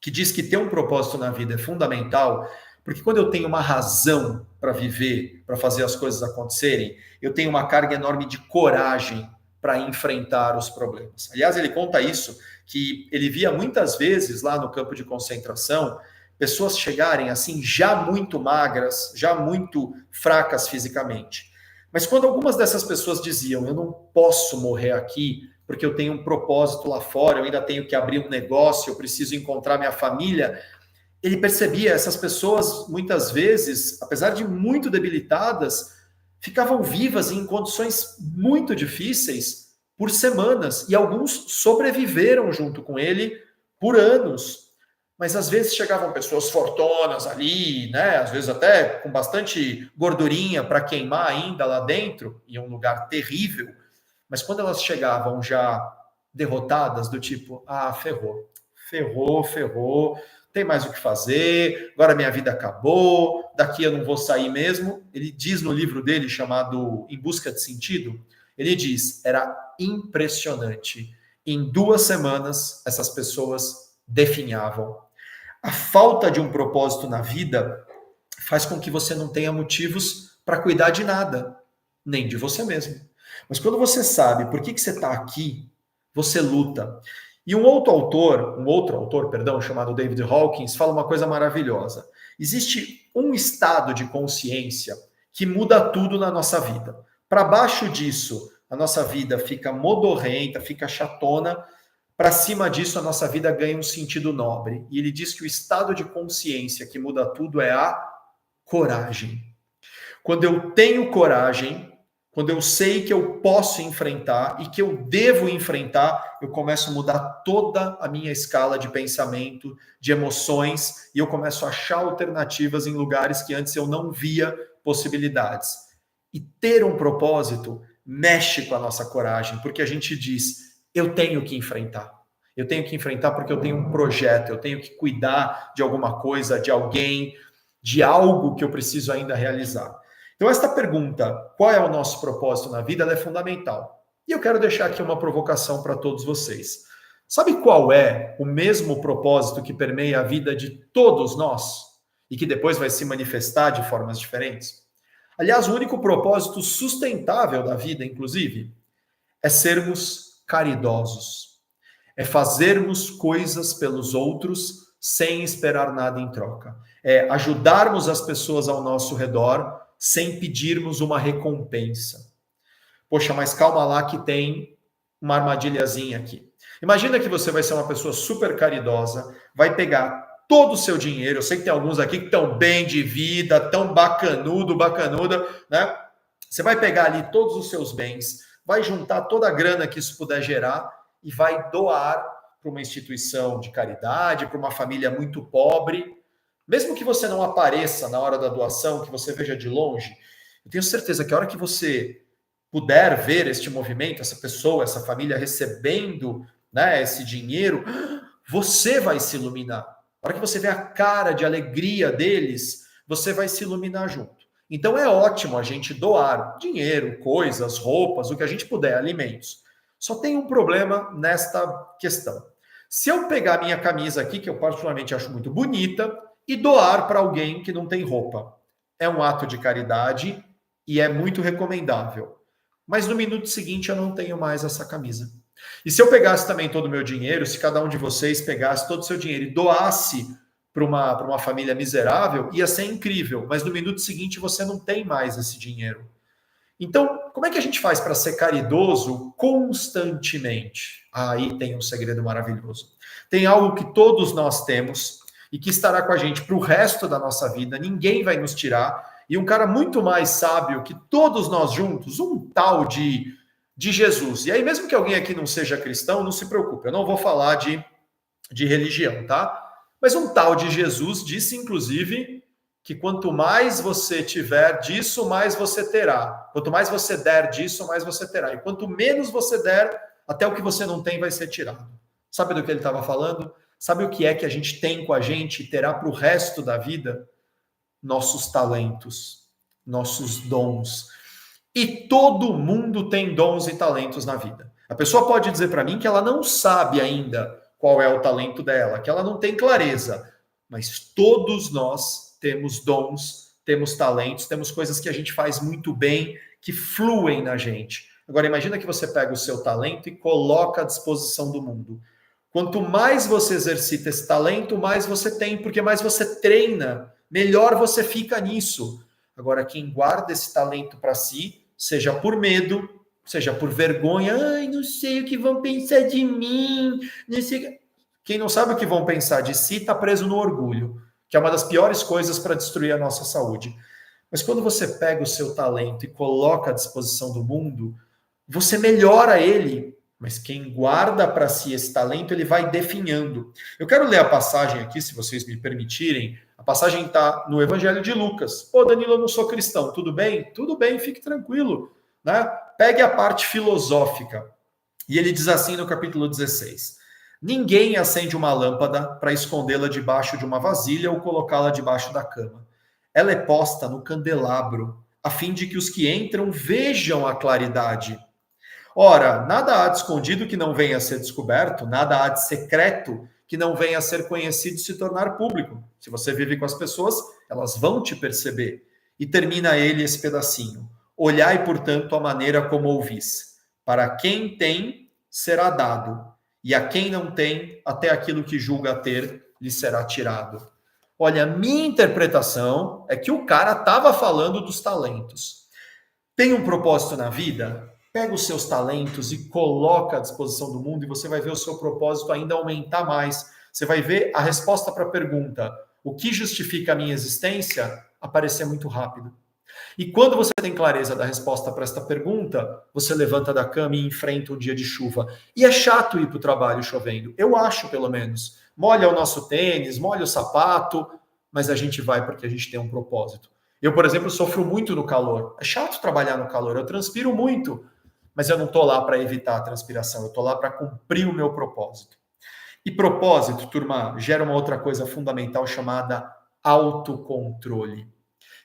Speaker 1: que diz que ter um propósito na vida é fundamental, porque quando eu tenho uma razão para viver, para fazer as coisas acontecerem, eu tenho uma carga enorme de coragem para enfrentar os problemas. Aliás, ele conta isso, que ele via muitas vezes lá no campo de concentração pessoas chegarem assim já muito magras, já muito fracas fisicamente. Mas quando algumas dessas pessoas diziam: eu não posso morrer aqui porque eu tenho um propósito lá fora, eu ainda tenho que abrir um negócio, eu preciso encontrar minha família, ele percebia essas pessoas muitas vezes, apesar de muito debilitadas, ficavam vivas em condições muito difíceis por semanas, e alguns sobreviveram junto com ele por anos. Mas às vezes chegavam pessoas fortonas ali, né? Às vezes até com bastante gordurinha para queimar ainda lá dentro, em um lugar terrível. Mas quando elas chegavam já derrotadas, do tipo: ah, ferrou, tem mais o que fazer, agora minha vida acabou, daqui eu não vou sair mesmo. Ele diz no livro dele, chamado Em Busca de Sentido, ele diz: era impressionante. Em 2 semanas, essas pessoas definhavam. A falta de um propósito na vida faz com que você não tenha motivos para cuidar de nada, nem de você mesmo. Mas quando você sabe por que você está aqui, você luta. E um outro autor, chamado David Hawkins, fala uma coisa maravilhosa. Existe um estado de consciência que muda tudo na nossa vida. Para baixo disso, a nossa vida fica modorrenta, fica chatona. Para cima disso, a nossa vida ganha um sentido nobre. E ele diz que o estado de consciência que muda tudo é a coragem. Quando eu tenho coragem, quando eu sei que eu posso enfrentar e que eu devo enfrentar, eu começo a mudar toda a minha escala de pensamento, de emoções, e eu começo a achar alternativas em lugares que antes eu não via possibilidades. E ter um propósito mexe com a nossa coragem, porque a gente diz: eu tenho que enfrentar. Eu tenho que enfrentar porque eu tenho um projeto, eu tenho que cuidar de alguma coisa, de alguém, de algo que eu preciso ainda realizar. Então, esta pergunta, qual é o nosso propósito na vida, ela é fundamental. E eu quero deixar aqui uma provocação para todos vocês. Sabe qual é o mesmo propósito que permeia a vida de todos nós e que depois vai se manifestar de formas diferentes? Aliás, o único propósito sustentável da vida, inclusive, é sermos caridosos. É fazermos coisas pelos outros sem esperar nada em troca. É ajudarmos as pessoas ao nosso redor sem pedirmos uma recompensa. Poxa, mas calma lá que tem uma armadilhazinha aqui. Imagina que você vai ser uma pessoa super caridosa, vai pegar todo o seu dinheiro. Eu sei que tem alguns aqui que estão bem de vida, tão bacanudo, bacanuda, né? Você vai pegar ali todos os seus bens, vai juntar toda a grana que isso puder gerar e vai doar para uma instituição de caridade, para uma família muito pobre. Mesmo que você não apareça na hora da doação, que você veja de longe, eu tenho certeza que a hora que você puder ver este movimento, essa pessoa, essa família recebendo, né, esse dinheiro, você vai se iluminar. A hora que você vê a cara de alegria deles, você vai se iluminar junto. Então é ótimo a gente doar dinheiro, coisas, roupas, o que a gente puder, alimentos. Só tem um problema nesta questão. Se eu pegar minha camisa aqui, que eu particularmente acho muito bonita, e doar para alguém que não tem roupa, é um ato de caridade e é muito recomendável. Mas no minuto seguinte eu não tenho mais essa camisa. E se eu pegasse também todo o meu dinheiro, se cada um de vocês pegasse todo o seu dinheiro e doasse para uma família miserável, ia ser incrível, mas no minuto seguinte você não tem mais esse dinheiro. Então, como é que a gente faz para ser caridoso constantemente? Aí tem um segredo maravilhoso. Tem algo que todos nós temos e que estará com a gente para o resto da nossa vida, ninguém vai nos tirar, e um cara muito mais sábio que todos nós juntos, um tal de Jesus. E aí, mesmo que alguém aqui não seja cristão, não se preocupe, eu não vou falar de religião, tá? Mas um tal de Jesus disse, inclusive, que quanto mais você tiver disso, mais você terá. Quanto mais você der disso, mais você terá. E quanto menos você der, até o que você não tem vai ser tirado. Sabe do que ele estava falando? Sabe o que é que a gente tem com a gente e terá para o resto da vida? Nossos talentos, nossos dons. E todo mundo tem dons e talentos na vida. A pessoa pode dizer para mim que ela não sabe ainda qual é o talento dela, que ela não tem clareza, mas todos nós temos dons, temos talentos, temos coisas que a gente faz muito bem, que fluem na gente. Agora, imagina que você pega o seu talento e coloca à disposição do mundo. Quanto mais você exercita esse talento, mais você tem, porque mais você treina, melhor você fica nisso. Agora, quem guarda esse talento para si, seja por medo, seja por vergonha, ai, não sei o que vão pensar de mim, não sei... Quem não sabe o que vão pensar de si está preso no orgulho, que é uma das piores coisas para destruir a nossa saúde. Mas quando você pega o seu talento e coloca à disposição do mundo, você melhora ele, mas quem guarda para si esse talento, ele vai definhando. Eu quero ler a passagem aqui, se vocês me permitirem. A passagem está no Evangelho de Lucas. Pô, Danilo, eu não sou cristão, tudo bem? Tudo bem, fique tranquilo. Né? Pegue a parte filosófica. E ele diz assim no capítulo 16. Ninguém acende uma lâmpada para escondê-la debaixo de uma vasilha ou colocá-la debaixo da cama. Ela é posta no candelabro, a fim de que os que entram vejam a claridade. Ora, nada há de escondido que não venha a ser descoberto, nada há de secreto que não venha a ser conhecido e se tornar público. Se você vive com as pessoas, elas vão te perceber. E termina ele esse pedacinho. Olhai, portanto, a maneira como ouvis. Para quem tem, será dado. E a quem não tem, até aquilo que julga ter, lhe será tirado. Olha, a minha interpretação é que o cara estava falando dos talentos. Tem um propósito na vida? Pega os seus talentos e coloca à disposição do mundo e você vai ver o seu propósito ainda aumentar mais. Você vai ver a resposta para a pergunta, o que justifica a minha existência, aparecer muito rápido. E quando você tem clareza da resposta para esta pergunta, você levanta da cama e enfrenta um dia de chuva. E é chato ir para o trabalho chovendo. Eu acho, pelo menos. Molha o nosso tênis, molha o sapato, mas a gente vai porque a gente tem um propósito. Eu, por exemplo, sofro muito no calor. É chato trabalhar no calor, eu transpiro muito. Mas eu não estou lá para evitar a transpiração, eu estou lá para cumprir o meu propósito. E propósito, turma, gera uma outra coisa fundamental chamada autocontrole.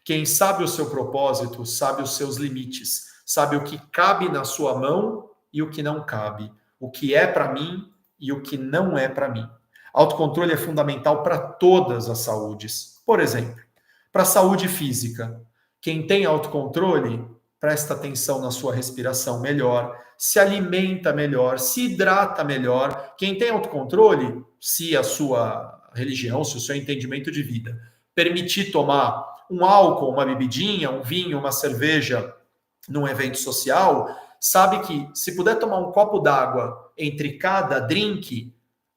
Speaker 1: Quem sabe o seu propósito, sabe os seus limites, sabe o que cabe na sua mão e o que não cabe, o que é para mim e o que não é para mim. Autocontrole é fundamental para todas as saúdes. Por exemplo, para a saúde física, quem tem autocontrole presta atenção na sua respiração melhor, se alimenta melhor, se hidrata melhor. Quem tem autocontrole, se a sua religião, se o seu entendimento de vida permitir tomar um álcool, uma bebidinha, um vinho, uma cerveja num evento social, sabe que se puder tomar um copo d'água entre cada drink,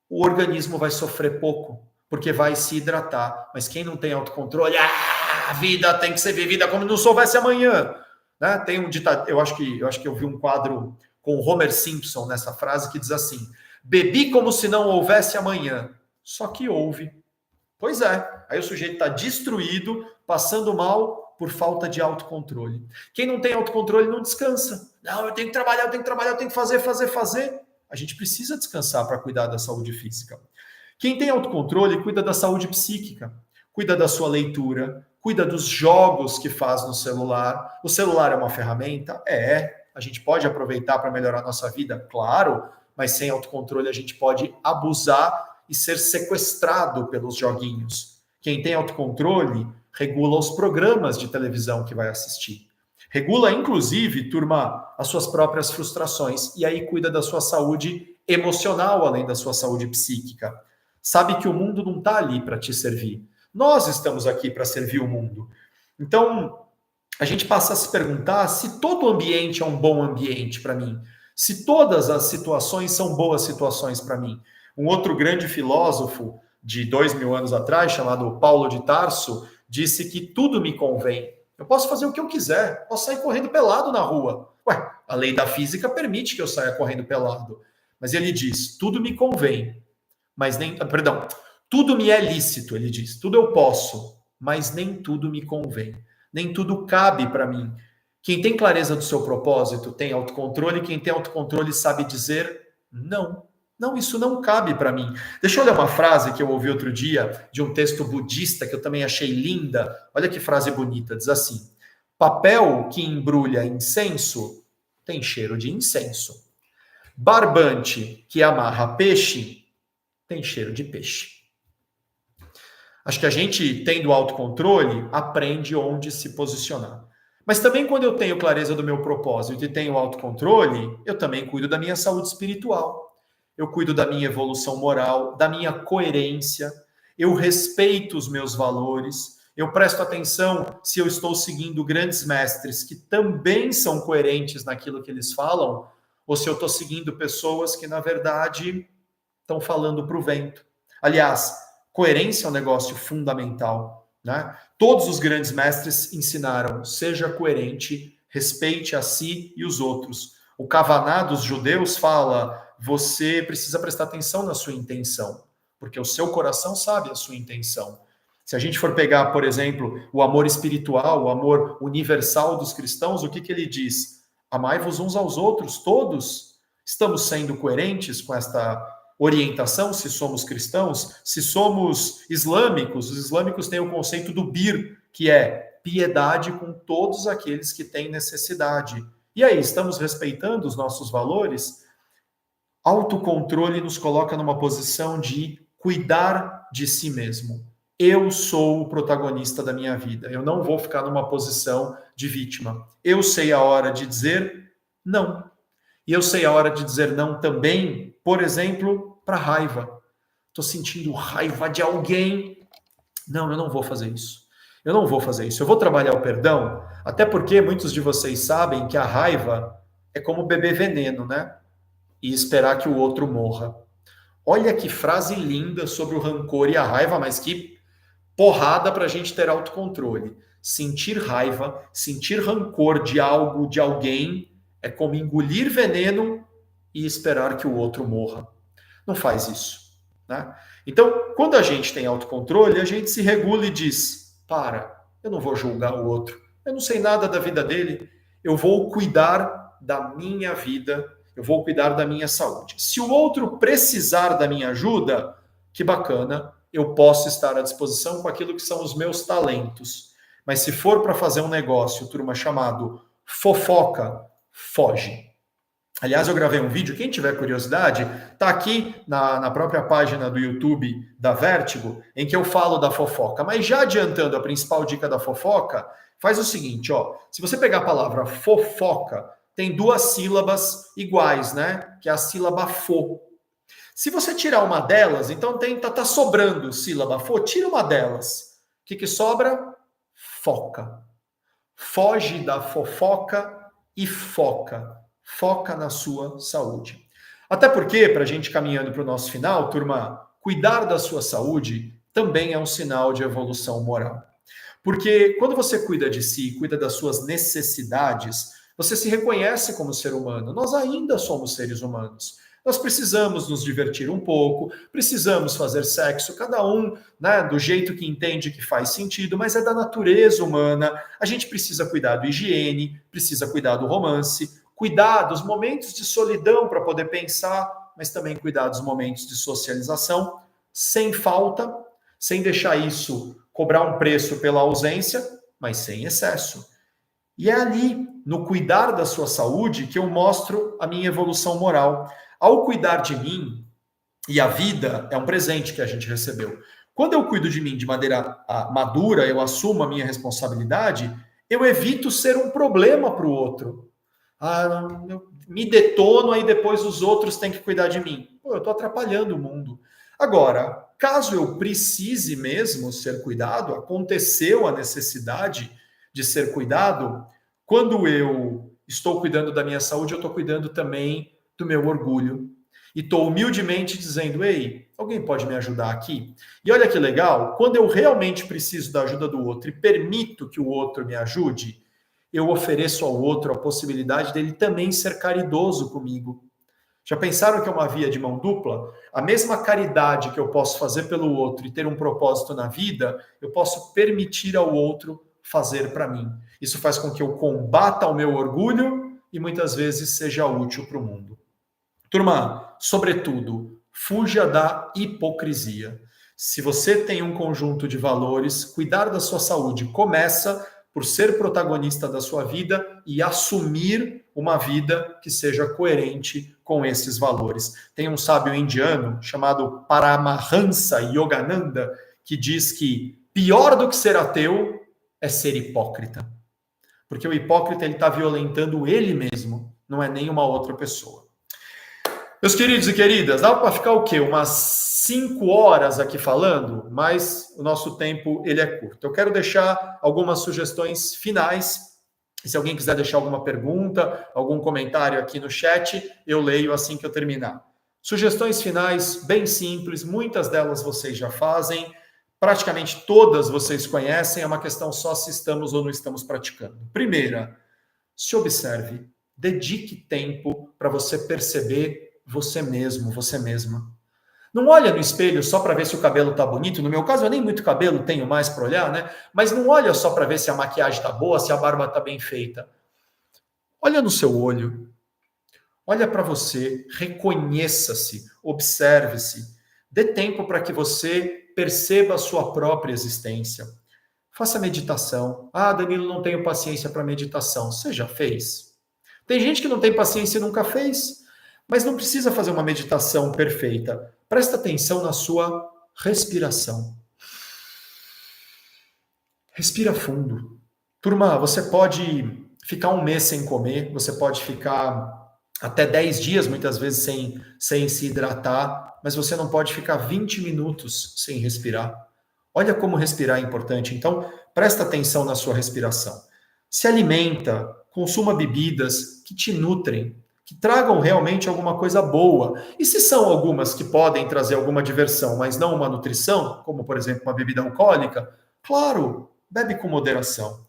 Speaker 1: o organismo vai sofrer pouco, porque vai se hidratar. Mas quem não tem autocontrole, a vida tem que ser vivida como não soubesse amanhã. Né? Tem um ditado, eu acho que eu vi um quadro com o Homer Simpson nessa frase que diz assim: bebi como se não houvesse amanhã, só que houve. Pois é, aí o sujeito está destruído, passando mal por falta de autocontrole. Quem não tem autocontrole não descansa. Não, eu tenho que trabalhar, eu tenho que fazer. A gente precisa descansar para cuidar da saúde física. Quem tem autocontrole cuida da saúde psíquica, cuida da sua leitura, cuida dos jogos que faz no celular. O celular é uma ferramenta? A gente pode aproveitar para melhorar a nossa vida? Claro, mas sem autocontrole a gente pode abusar e ser sequestrado pelos joguinhos. Quem tem autocontrole regula os programas de televisão que vai assistir. Regula, inclusive, turma, as suas próprias frustrações e aí cuida da sua saúde emocional, além da sua saúde psíquica. Sabe que o mundo não está ali para te servir. Nós estamos aqui para servir o mundo. Então, a gente passa a se perguntar se todo ambiente é um bom ambiente para mim, se todas as situações são boas situações para mim. Um outro grande filósofo de 2000 anos atrás, chamado Paulo de Tarso, disse que tudo me convém. Eu posso fazer o que eu quiser, posso sair correndo pelado na rua. Ué, a lei da física permite que eu saia correndo pelado. Mas ele diz, tudo me convém, mas nem... Perdão, tudo me é lícito, ele diz. Tudo eu posso, mas nem tudo me convém. Nem tudo cabe para mim. Quem tem clareza do seu propósito tem autocontrole, quem tem autocontrole sabe dizer não. Não, isso não cabe para mim. Deixa eu ler uma frase que eu ouvi outro dia de um texto budista que eu também achei linda. Olha que frase bonita. Diz assim: papel que embrulha incenso tem cheiro de incenso. Barbante que amarra peixe tem cheiro de peixe. Acho que a gente, tendo autocontrole, aprende onde se posicionar. Mas também quando eu tenho clareza do meu propósito e tenho autocontrole, eu também cuido da minha saúde espiritual. Eu cuido da minha evolução moral, da minha coerência, eu respeito os meus valores, eu presto atenção se eu estou seguindo grandes mestres que também são coerentes naquilo que eles falam, ou se eu estou seguindo pessoas que, na verdade, estão falando para o vento. Aliás, coerência é um negócio fundamental, né? Todos os grandes mestres ensinaram, seja coerente, respeite a si e os outros. O Kavaná dos judeus fala, você precisa prestar atenção na sua intenção, porque o seu coração sabe a sua intenção. Se a gente for pegar, por exemplo, o amor espiritual, o amor universal dos cristãos, o que ele diz? Amai-vos uns aos outros, todos. Estamos sendo coerentes com esta orientação, se somos cristãos? Se somos islâmicos, os islâmicos têm o conceito do bir, que é piedade com todos aqueles que têm necessidade. E aí, estamos respeitando os nossos valores? Autocontrole nos coloca numa posição de cuidar de si mesmo. Eu sou o protagonista da minha vida. Eu não vou ficar numa posição de vítima. Eu sei a hora de dizer não. E eu sei a hora de dizer não também, por exemplo, para raiva. Estou sentindo raiva de alguém. Não, eu não vou fazer isso. Eu não vou fazer isso. Eu vou trabalhar o perdão, até porque muitos de vocês sabem que a raiva é como beber veneno, né? E esperar que o outro morra. Olha que frase linda sobre o rancor e a raiva, mas que porrada para a gente ter autocontrole. Sentir raiva, sentir rancor de algo, de alguém, é como engolir veneno e esperar que o outro morra. Não faz isso, né? Então, quando a gente tem autocontrole, a gente se regula e diz, eu não vou julgar o outro, eu não sei nada da vida dele, eu vou cuidar da minha vida eu vou cuidar da minha saúde. Se o outro precisar da minha ajuda, que bacana, eu posso estar à disposição com aquilo que são os meus talentos. Mas se for para fazer um negócio, turma, chamado fofoca, foge. Aliás, eu gravei um vídeo, quem tiver curiosidade, tá aqui na própria página do YouTube da Vértigo, em que eu falo da fofoca. Mas já adiantando a principal dica da fofoca, faz o seguinte, ó, se você pegar a palavra fofoca, tem duas sílabas iguais, né? Que é a sílaba fo. Se você tirar uma delas, então tá sobrando sílaba fo, tira uma delas. O que sobra? Foca. Foge da fofoca e foca. Foca na sua saúde. Até porque, para a gente caminhando para o nosso final, turma, cuidar da sua saúde também é um sinal de evolução moral. Porque quando você cuida de si, cuida das suas necessidades, você se reconhece como ser humano. Nós ainda somos seres humanos. Nós precisamos nos divertir um pouco, precisamos fazer sexo, cada um, né, do jeito que entende que faz sentido, mas é da natureza humana. A gente precisa cuidar do higiene, precisa cuidar do romance, cuidar dos momentos de solidão para poder pensar, mas também cuidar dos momentos de socialização, sem falta, sem deixar isso cobrar um preço pela ausência, mas sem excesso. E é ali, no cuidar da sua saúde, que eu mostro a minha evolução moral. Ao cuidar de mim, e a vida é um presente que a gente recebeu. Quando eu cuido de mim de maneira madura, eu assumo a minha responsabilidade, eu evito ser um problema para o outro. Eu me detono, aí depois os outros têm que cuidar de mim. Pô, eu estou atrapalhando o mundo. Agora, caso eu precise mesmo ser cuidado, aconteceu a necessidade de ser cuidado, quando eu estou cuidando da minha saúde, eu estou cuidando também do meu orgulho. E estou humildemente dizendo, ei, alguém pode me ajudar aqui? E olha que legal, quando eu realmente preciso da ajuda do outro e permito que o outro me ajude, eu ofereço ao outro a possibilidade dele também ser caridoso comigo. Já pensaram que é uma via de mão dupla? A mesma caridade que eu posso fazer pelo outro e ter um propósito na vida, eu posso permitir ao outro fazer para mim. Isso faz com que eu combata o meu orgulho e muitas vezes seja útil para o mundo. Turma, sobretudo, fuja da hipocrisia. Se você tem um conjunto de valores, cuidar da sua saúde começa por ser protagonista da sua vida e assumir uma vida que seja coerente com esses valores. Tem um sábio indiano chamado Paramahansa Yogananda que diz que pior do que ser ateu é ser hipócrita. Porque o hipócrita ele está violentando ele mesmo, não é nenhuma outra pessoa. Meus queridos e queridas, dá para ficar o quê? Umas 5 horas aqui falando, mas o nosso tempo ele é curto. Eu quero deixar algumas sugestões finais. E se alguém quiser deixar alguma pergunta, algum comentário aqui no chat, eu leio assim que eu terminar. Sugestões finais bem simples, muitas delas vocês já fazem, praticamente todas vocês conhecem, é uma questão só se estamos ou não estamos praticando. Primeira, se observe, dedique tempo para você perceber você mesmo, você mesma. Não olha no espelho só para ver se o cabelo está bonito. No meu caso, eu nem muito cabelo tenho mais para olhar, né? Mas não olha só para ver se a maquiagem está boa, se a barba está bem feita. Olha no seu olho. Olha para você, reconheça-se, observe-se. Dê tempo para que você perceba a sua própria existência. Faça meditação. Ah, Danilo, não tenho paciência para meditação. Você já fez? Tem gente que não tem paciência e nunca fez. Mas não precisa fazer uma meditação perfeita. Presta atenção na sua respiração. Respira fundo. Turma, você pode ficar um mês sem comer, você pode ficar até 10 dias, muitas vezes, sem se hidratar, mas você não pode ficar 20 minutos sem respirar. Olha como respirar é importante. Então, presta atenção na sua respiração. Se alimenta, consuma bebidas que te nutrem, que tragam realmente alguma coisa boa. E se são algumas que podem trazer alguma diversão, mas não uma nutrição, como, por exemplo, uma bebida alcoólica, claro, bebe com moderação.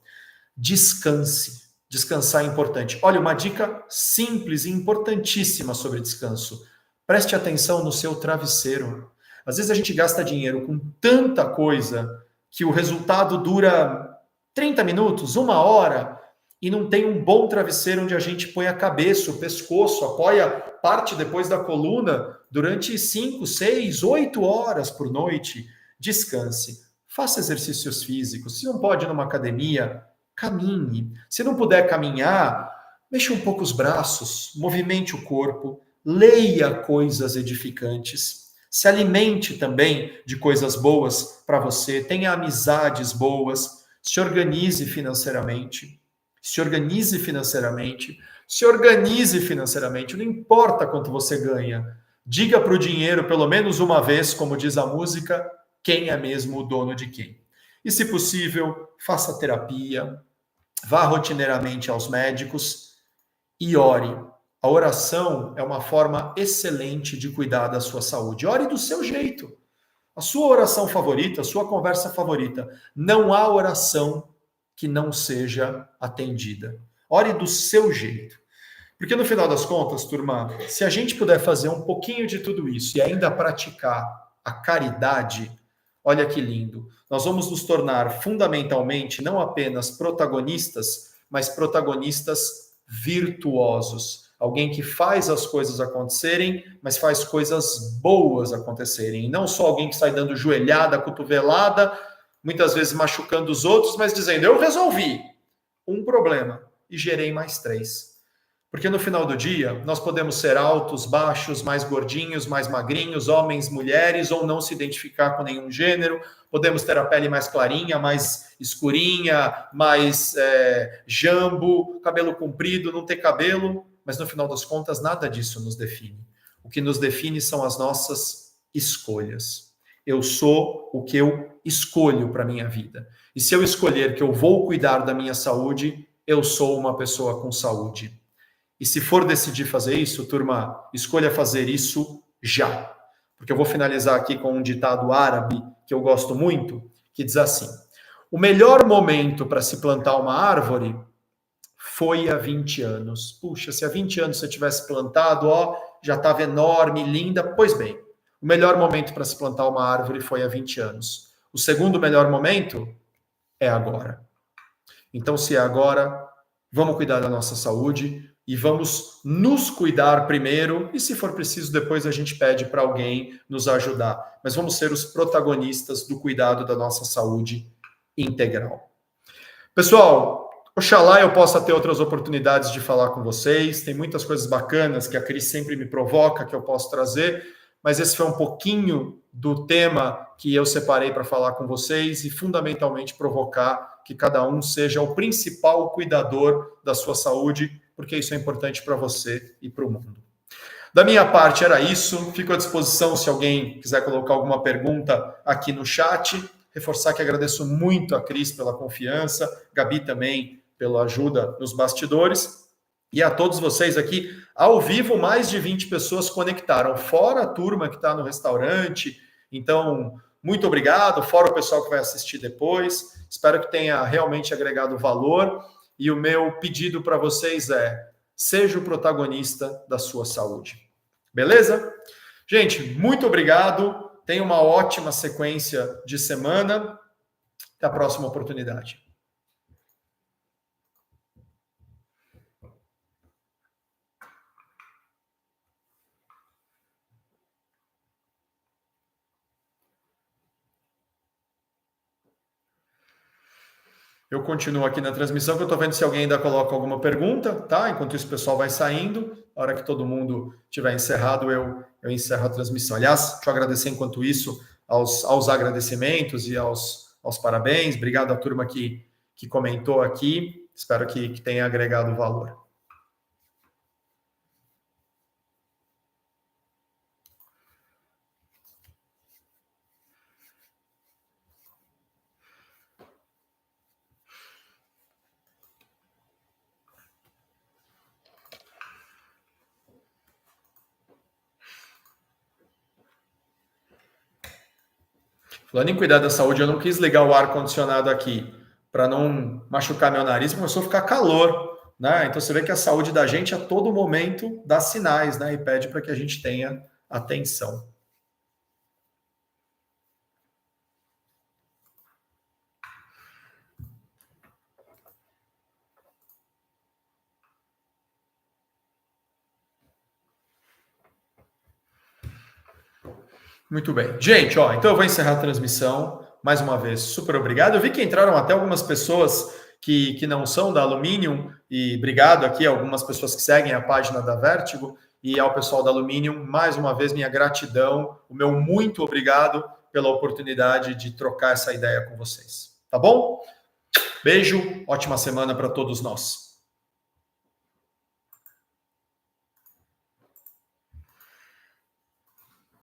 Speaker 1: Descanse. Descansar é importante. Olha, uma dica simples e importantíssima sobre descanso. Preste atenção no seu travesseiro. Às vezes a gente gasta dinheiro com tanta coisa que o resultado dura 30 minutos, 1 hora, e não tem um bom travesseiro onde a gente põe a cabeça, o pescoço, apoia parte depois da coluna durante 5, 6, 8 horas por noite, descanse. Faça exercícios físicos. Se não pode ir numa academia, caminhe. Se não puder caminhar, mexa um pouco os braços, movimente o corpo, leia coisas edificantes, se alimente também de coisas boas para você, tenha amizades boas, se organize financeiramente. Se organize financeiramente. Se organize financeiramente. Não importa quanto você ganha. Diga para o dinheiro, pelo menos uma vez, como diz a música, quem é mesmo o dono de quem. E, se possível, faça terapia, vá rotineiramente aos médicos e ore. A oração é uma forma excelente de cuidar da sua saúde. Ore do seu jeito. A sua oração favorita, a sua conversa favorita. Não há oração que não seja atendida. Ore do seu jeito. Porque no final das contas, turma, se a gente puder fazer um pouquinho de tudo isso e ainda praticar a caridade, olha que lindo. Nós vamos nos tornar fundamentalmente não apenas protagonistas, mas protagonistas virtuosos. Alguém que faz as coisas acontecerem, mas faz coisas boas acontecerem. E não só alguém que sai dando joelhada, cotovelada, muitas vezes machucando os outros, mas dizendo: eu resolvi um problema e gerei mais 3. Porque no final do dia, nós podemos ser altos, baixos, mais gordinhos, mais magrinhos, homens, mulheres, ou não se identificar com nenhum gênero. Podemos ter a pele mais clarinha, mais escurinha, mais jambo, cabelo comprido, não ter cabelo. Mas no final das contas, nada disso nos define. O que nos define são as nossas escolhas. Eu sou o que eu escolho para a minha vida. E se eu escolher que eu vou cuidar da minha saúde, eu sou uma pessoa com saúde. E se for decidir fazer isso, turma, escolha fazer isso já. Porque eu vou finalizar aqui com um ditado árabe que eu gosto muito, que diz assim: o melhor momento para se plantar uma árvore foi há 20 anos. Puxa, se há 20 anos você tivesse plantado, ó, já estava enorme, linda. Pois bem, o melhor momento para se plantar uma árvore foi há 20 anos. O segundo melhor momento é agora. Então, se é agora, vamos cuidar da nossa saúde e vamos nos cuidar primeiro. E se for preciso, depois a gente pede para alguém nos ajudar. Mas vamos ser os protagonistas do cuidado da nossa saúde integral. Pessoal, oxalá eu possa ter outras oportunidades de falar com vocês. Tem muitas coisas bacanas que a Cris sempre me provoca que eu posso trazer, mas esse foi um pouquinho do tema que eu separei para falar com vocês e fundamentalmente provocar que cada um seja o principal cuidador da sua saúde, porque isso é importante para você e para o mundo. Da minha parte era isso. Fico à disposição se alguém quiser colocar alguma pergunta aqui no chat. Reforçar que agradeço muito a Cris pela confiança, Gabi também pela ajuda nos bastidores. E a todos vocês aqui, ao vivo, mais de 20 pessoas conectaram, fora a turma que está no restaurante. Então, muito obrigado, fora o pessoal que vai assistir depois. Espero que tenha realmente agregado valor. E o meu pedido para vocês é: seja o protagonista da sua saúde. Beleza? Gente, muito obrigado. Tenha uma ótima sequência de semana. Até a próxima oportunidade. Eu continuo aqui na transmissão, que eu estou vendo se alguém ainda coloca alguma pergunta, tá? Enquanto isso, o pessoal vai saindo. A hora que todo mundo tiver encerrado, eu encerro a transmissão. Aliás, deixa eu agradecer, enquanto isso, aos agradecimentos e aos parabéns. Obrigado à turma que comentou aqui. Espero que tenha agregado valor. Falando em cuidar da saúde, eu não quis ligar o ar-condicionado aqui para não machucar meu nariz, começou a ficar calor, né? Então você vê que a saúde da gente a todo momento dá sinais, né? E pede para que a gente tenha atenção. Muito bem. Gente, ó, então eu vou encerrar a transmissão. Mais uma vez, super obrigado. Eu vi que entraram até algumas pessoas que não são da Aluminium, e obrigado aqui a algumas pessoas que seguem a página da Vertigo, e ao pessoal da Aluminium, mais uma vez, minha gratidão, o meu muito obrigado pela oportunidade de trocar essa ideia com vocês. Tá bom? Beijo, ótima semana para todos nós.